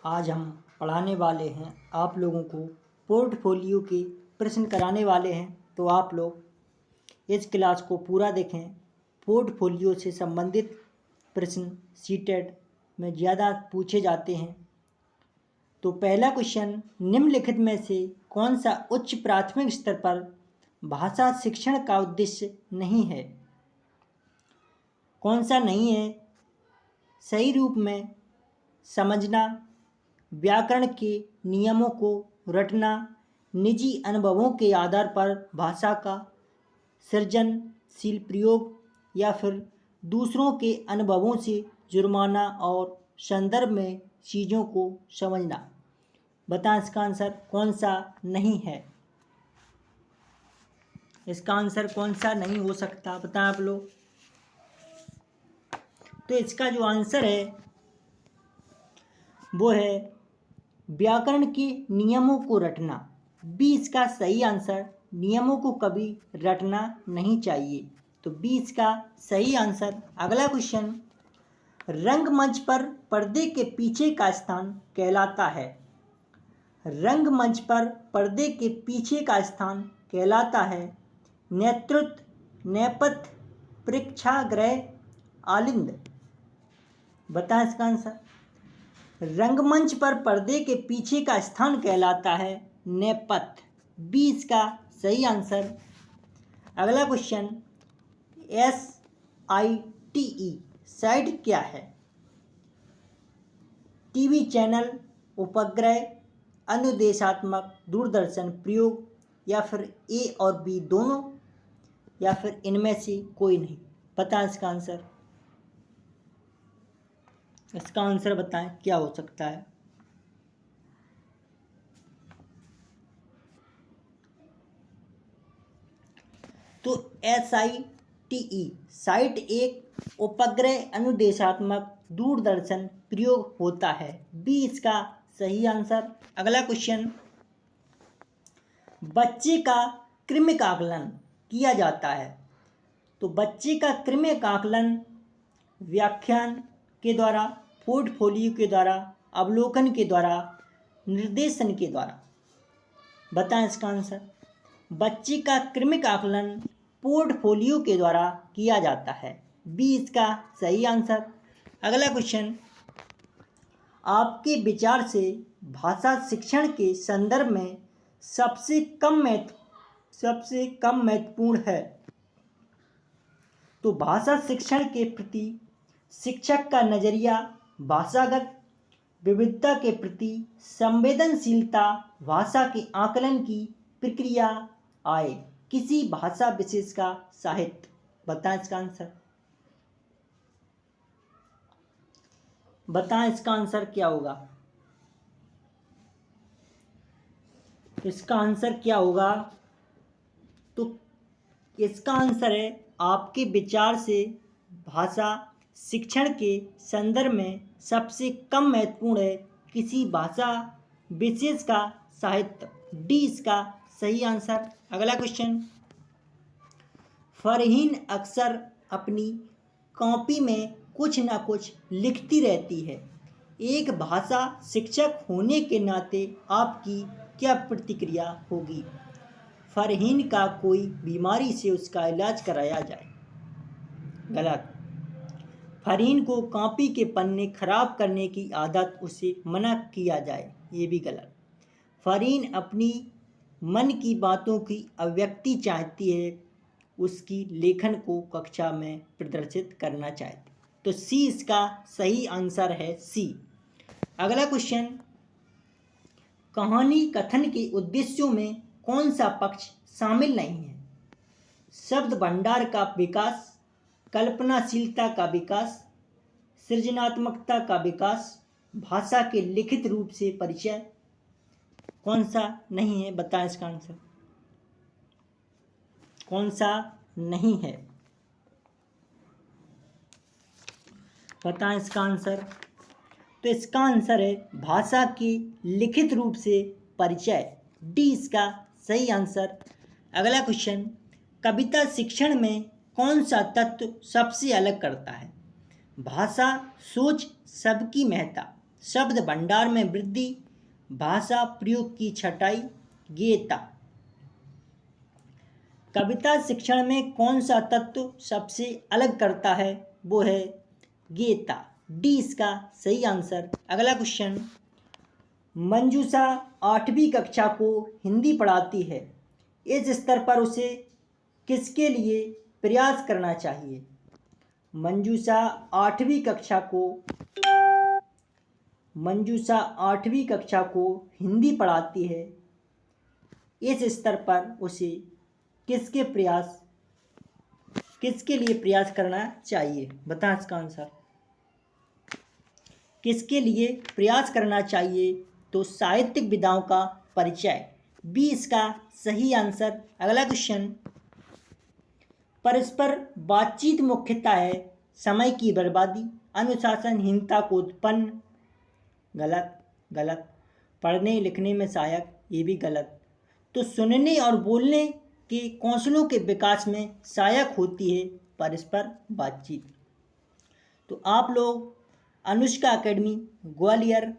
आज हम पढ़ाने वाले हैं आप लोगों को पोर्टफोलियो के प्रश्न कराने वाले हैं। तो आप लोग इस क्लास को पूरा देखें। पोर्टफोलियो से संबंधित प्रश्न सीटेट में ज़्यादा पूछे जाते हैं। तो पहला क्वेश्चन, निम्नलिखित में से कौन सा उच्च प्राथमिक स्तर पर भाषा शिक्षण का उद्देश्य नहीं है? कौन सा नहीं है? सही रूप में समझना, व्याकरण के नियमों को रटना, निजी अनुभवों के आधार पर भाषा का सृजनशील प्रयोग, या फिर दूसरों के अनुभवों से जुर्माना और संदर्भ में चीज़ों को समझना। बताएं इसका आंसर कौन सा नहीं है। इसका आंसर कौन सा नहीं हो सकता, बताएं आप लोग। तो इसका जो आंसर है वो है व्याकरण के नियमों को रटना। बी इसका सही आंसर। नियमों को कभी रटना नहीं चाहिए, तो बी इसका सही आंसर। अगला क्वेश्चन, रंगमंच पर पर्दे के पीछे का स्थान कहलाता है। रंगमंच पर पर्दे के पीछे का स्थान कहलाता है नेतृत्व, नेपथ्य, प्रेक्षागृह, आलिंद। बताएं इसका आंसर। रंगमंच पर पर्दे के पीछे का स्थान कहलाता है नेपथ्य। बी इसका सही आंसर। अगला क्वेश्चन, SITE साइट क्या है? टीवी चैनल, उपग्रह, अनुदेशात्मक दूरदर्शन प्रयोग, या फिर ए और बी दोनों, या फिर इनमें से कोई नहीं। बताएं इसका आंसर। इसका आंसर बताएं क्या हो सकता है। तो SITE साइट एक उपग्रह अनुदेशात्मक दूरदर्शन प्रयोग होता है। बी इसका सही आंसर। अगला क्वेश्चन, बच्चे का क्रमिक आकलन किया जाता है। तो बच्चे का क्रमिक आकलन व्याख्यान के द्वारा, पोर्टफोलियो के द्वारा, अवलोकन के द्वारा, निर्देशन के द्वारा। बताएं इसका आंसर। बच्चे का क्रमिक आकलन पोर्टफोलियो के द्वारा किया जाता है। बी इसका सही आंसर। अगला क्वेश्चन, आपके विचार से भाषा शिक्षण के संदर्भ में सबसे कम महत्वपूर्ण है। तो भाषा शिक्षण के प्रति शिक्षक का नज़रिया, भाषागत विविधता के प्रति संवेदनशीलता, भाषा के आकलन की प्रक्रिया, आय, किसी भाषा विशेष का साहित्य। बताएं इसका आंसर। बताएं इसका आंसर क्या होगा। इसका आंसर क्या होगा? तो इसका आंसर है, आपके विचार से भाषा शिक्षण के संदर्भ में सबसे कम महत्वपूर्ण है किसी भाषा विशेष का साहित्य। डी इसका सही आंसर। अगला क्वेश्चन, फरहीन अक्सर अपनी कॉपी में कुछ ना कुछ लिखती रहती है। एक भाषा शिक्षक होने के नाते आपकी क्या प्रतिक्रिया होगी? फरहीन का कोई बीमारी से उसका इलाज कराया जाए। गलत। फरहीन को कॉपी के पन्ने खराब करने की आदत उसे मना किया जाए। ये भी गलत। फरहीन अपनी मन की बातों की अभिव्यक्ति चाहती है, उसकी लेखन को कक्षा में प्रदर्शित करना चाहती। तो सी इसका सही आंसर है, सी। अगला क्वेश्चन, कहानी कथन के उद्देश्यों में कौन सा पक्ष शामिल नहीं है? शब्द भंडार का विकास, कल्पनाशीलता का विकास, सृजनात्मकता का विकास, भाषा के लिखित रूप से परिचय। कौन सा नहीं है? बताएं इसका आंसर। कौन सा नहीं है? बताएं इसका आंसर। तो इसका आंसर है भाषा के लिखित रूप से परिचय। डी इसका सही आंसर। अगला क्वेश्चन, कविता शिक्षण में कौन सा तत्व सबसे अलग करता है? भाषा, सोच, सबकी महत्ता। शब्द भंडार में वृद्धि, भाषा प्रयोग की छटाई, गेयता। कविता शिक्षण में कौन सा तत्व सबसे अलग करता है? वो है गेयता। डी इसका सही आंसर। अगला क्वेश्चन, मंजूषा 8वीं कक्षा को हिंदी पढ़ाती है, इस स्तर पर उसे किसके लिए प्रयास करना चाहिए? मंजूषा 8वीं कक्षा को हिंदी पढ़ाती है, इस स्तर पर उसे किसके लिए प्रयास करना चाहिए? बताएं इसका आंसर। किसके लिए प्रयास करना चाहिए? तो साहित्यिक विधाओं का परिचय, बी इसका सही आंसर। अगला क्वेश्चन, परस्पर बातचीत मुख्यतः है समय की बर्बादी, अनुशासनहीनता को उत्पन्न, गलत। पढ़ने लिखने में सहायक, ये भी गलत। तो सुनने और बोलने के कौशलों के विकास में सहायक होती है परस्पर बातचीत। तो आप लोग Anushka academy Gwalior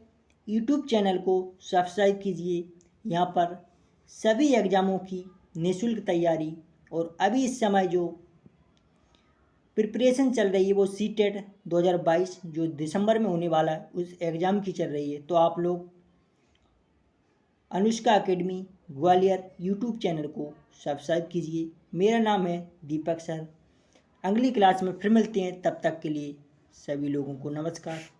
YouTube channel को सब्सक्राइब कीजिए। यहाँ पर सभी एग्ज़ामों की निःशुल्क तैयारी, और अभी इस समय जो प्रिपरेशन चल रही है वो सीटेट 2022 जो दिसंबर में होने वाला है उस एग्ज़ाम की चल रही है। तो आप लोग Anushka academy Gwalior YouTube channel को सब्सक्राइब कीजिए। मेरा नाम है दीपक सर। अगली क्लास में फिर मिलते हैं, तब तक के लिए सभी लोगों को नमस्कार।